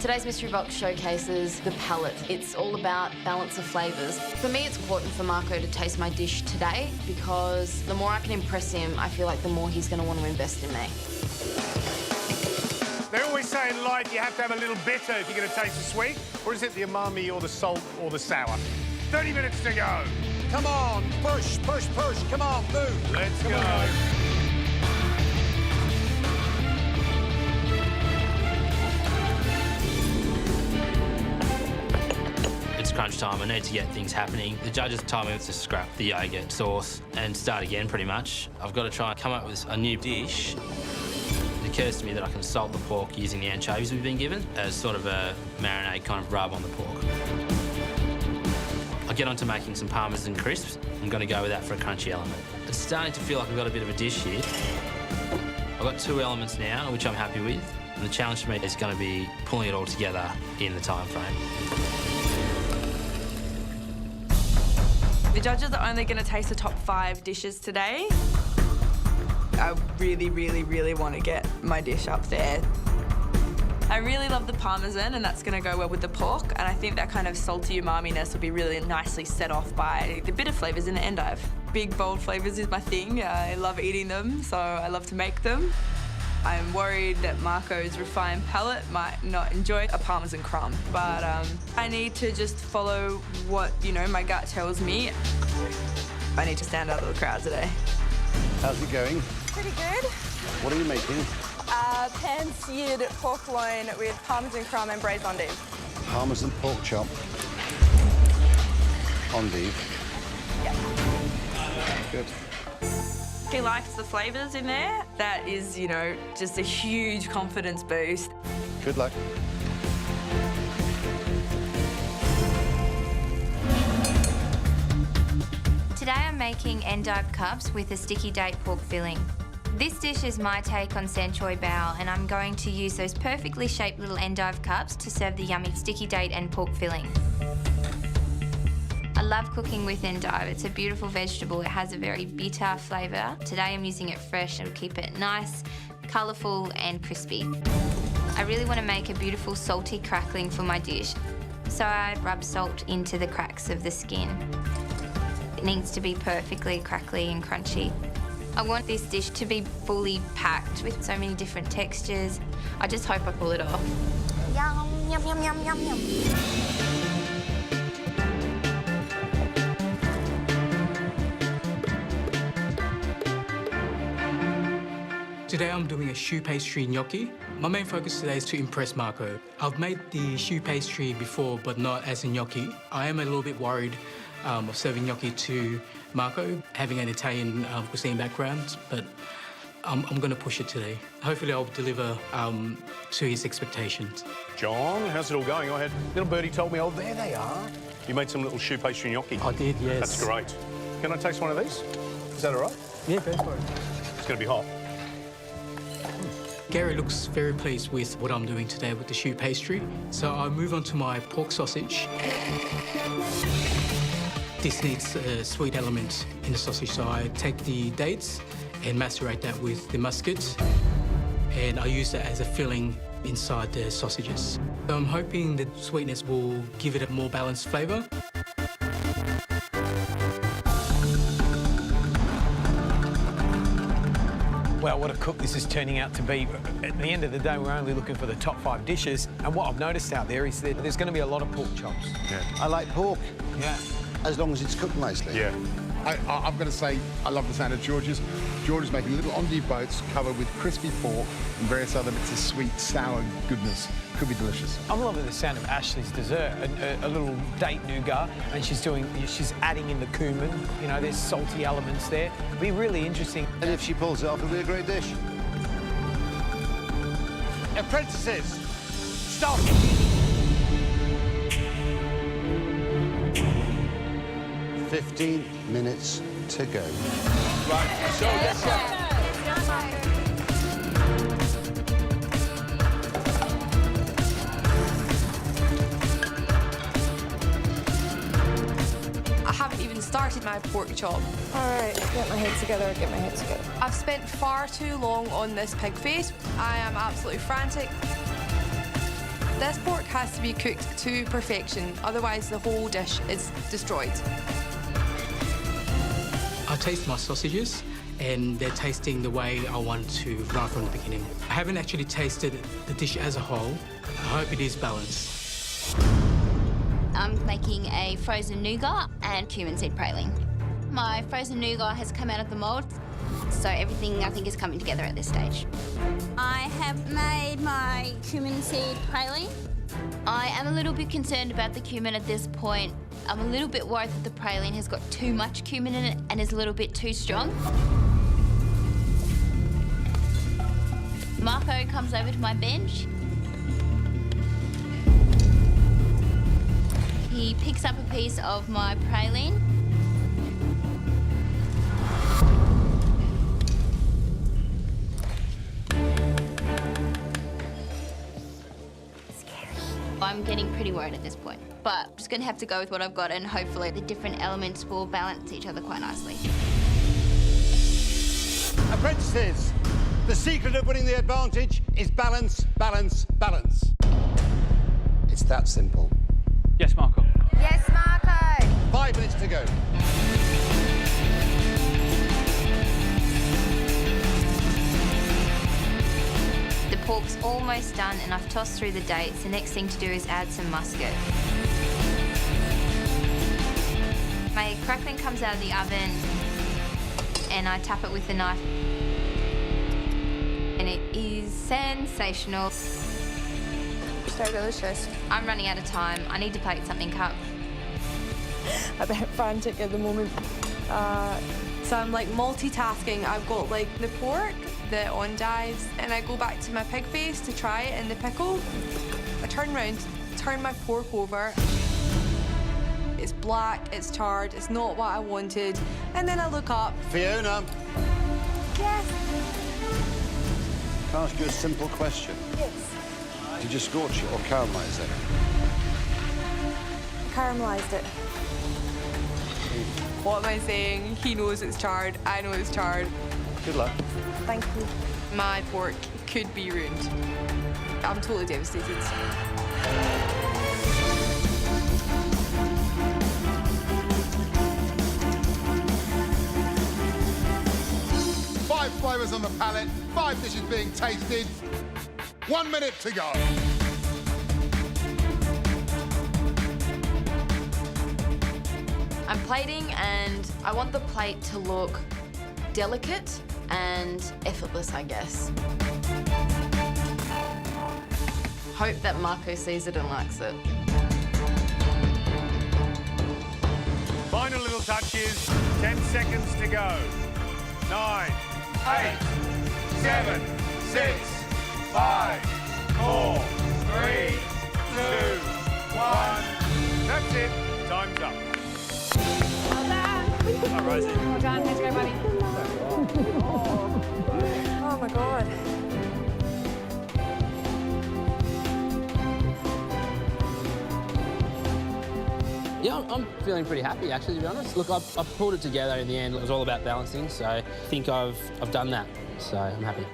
Today's mystery box showcases the palate. It's all about balance of flavours. For me, it's important for Marco to taste my dish today because the more I can impress him, I feel like the more he's going to want to invest in me. They always say in life you have to have a little bitter if you're going to taste the sweet. Or is it the umami or the salt or the sour? 30 minutes to go. Come on, push, push, push. Come on, move. Let's go. It's crunch time. I need to get things happening. The judges told me to scrap the yogurt sauce and start again, pretty much. I've got to try and come up with a new dish. It occurs to me that I can salt the pork using the anchovies we've been given as sort of a marinade kind of rub on the pork. I'll get on to making some parmesan crisps. I'm going to go with that for a crunchy element. It's starting to feel like I've got a bit of a dish here. I've got 2 elements now, which I'm happy with. And the challenge for me is going to be pulling it all together in the time frame. The judges are only going to taste the top 5 dishes today. I really, really, really want to get my dish up there. I really love the parmesan, and that's going to go well with the pork, and I think that kind of salty umami-ness will be really nicely set off by the bitter flavours in the endive. Big, bold flavours is my thing. I love eating them, so I love to make them. I'm worried that Marco's refined palate might not enjoy a parmesan crumb, but I need to just follow what, you know, my gut tells me. I need to stand out of the crowd today. How's it going? Pretty good. What are you making? Pan-seared pork loin with parmesan crumb and braised endive. Parmesan pork chop. Endive. Yeah. Good. He likes the flavours in there. That is, you know, just a huge confidence boost. Good luck. Today I'm making endive cups with a sticky date pork filling. This dish is my take on sanchoy bao, and I'm going to use those perfectly shaped little endive cups to serve the yummy sticky date and pork filling. I love cooking with endive. It's a beautiful vegetable. It has a very bitter flavour. Today I'm using it fresh and keep it nice, colourful and crispy. I really want to make a beautiful salty crackling for my dish, so I rub salt into the cracks of the skin. It needs to be perfectly crackly and crunchy. I want this dish to be fully packed with so many different textures. I just hope I pull it off. Yum, yum, yum, yum, yum, yum. Today I'm doing a choux pastry gnocchi. My main focus today is to impress Marco. I've made the choux pastry before, but not as a gnocchi. I am a little bit worried of serving gnocchi to Marco, having an Italian cuisine background, but I'm going to push it today. Hopefully I'll deliver to his expectations. John, how's it all going? I had little birdie told me, oh, there they are. You made some little choux pastry gnocchi. I did, yes. That's great. Can I taste one of these? Is that all right? Yeah, go for it. It's going to be hot. Gary looks very pleased with what I'm doing today with the choux pastry, so I move on to my pork sausage. This needs a sweet element in the sausage, so I take the dates and macerate that with the muscat, and I use that as a filling inside the sausages. So I'm hoping that sweetness will give it a more balanced flavour. Well, what a cook this is turning out to be. At the end of the day, we're only looking for the top 5 dishes, and what I've noticed out there is that there's going to be a lot of pork chops. Yeah. I like pork. Yeah. As long as it's cooked nicely. Yeah. I'm going to say I love the sound of George's. George is making little endive boats covered with crispy pork and various other bits of sweet, sour goodness. Could be delicious. I'm loving the sound of Ashley's dessert, a little date nougat, and she's adding in the cumin. You know, there's salty elements there. It'll be really interesting. And if she pulls it off, it'll be a great dish. Apprentices, stop! "15 minutes to go." Right, so let's go. I haven't even started my pork chop. All right, get my head together, I've spent far too long on this pig face. I am absolutely frantic. This pork has to be cooked to perfection, otherwise the whole dish is destroyed. I taste my sausages and they're tasting the way I want to right from the beginning. I haven't actually tasted the dish as a whole. I hope it is balanced. I'm making a frozen nougat and cumin seed praline. My frozen nougat has come out of the mould, so everything I think is coming together at this stage. I have made my cumin seed praline. I am a little bit concerned about the cumin at this point. I'm a little bit worried that the praline has got too much cumin in it and is a little bit too strong. Marco comes over to my bench. He picks up a piece of my praline. I'm getting pretty worried at this point, but I'm just going to have to go with what I've got and hopefully the different elements will balance each other quite nicely. Apprentices, the secret of winning the advantage is balance, balance, balance. It's that simple. Yes, Marco. Yes, Marco. 5 minutes to go. The pork's almost done and I've tossed through the dates. The next thing to do is add some muscat. My crackling comes out of the oven and I tap it with a knife. And it is sensational. So delicious. I'm running out of time. I need to plate something up. A bit frantic at the moment. So I'm like multitasking. I've got like the pork, the endives, and I go back to my pig face to try it in the pickle. I turn around, turn my pork over. It's black, it's charred, it's not what I wanted. And then I look up. Fiona, Yes. can I ask you a simple question? Yes. Did you scorch it or caramelise it? Caramelised it. What am I saying? He knows it's charred, I know it's charred. Good luck. Thank you. My pork could be ruined. I'm totally devastated. Five flavours on the palette, 5 dishes being tasted. 1 minute to go. I'm plating and I want the plate to look delicate and effortless, I guess. Hope that Marco sees it and likes it. Final little touches, 10 seconds to go. 9, 8, 7, 6, 5, 4, 3, 2, 1. That's it. Time's up. Well Rosie. done. How's your buddy? Oh my God. Yeah, I'm feeling pretty happy, actually, to be honest. Look, I've pulled it together in the end. It was all about balancing, so I think I've done that, so I'm happy.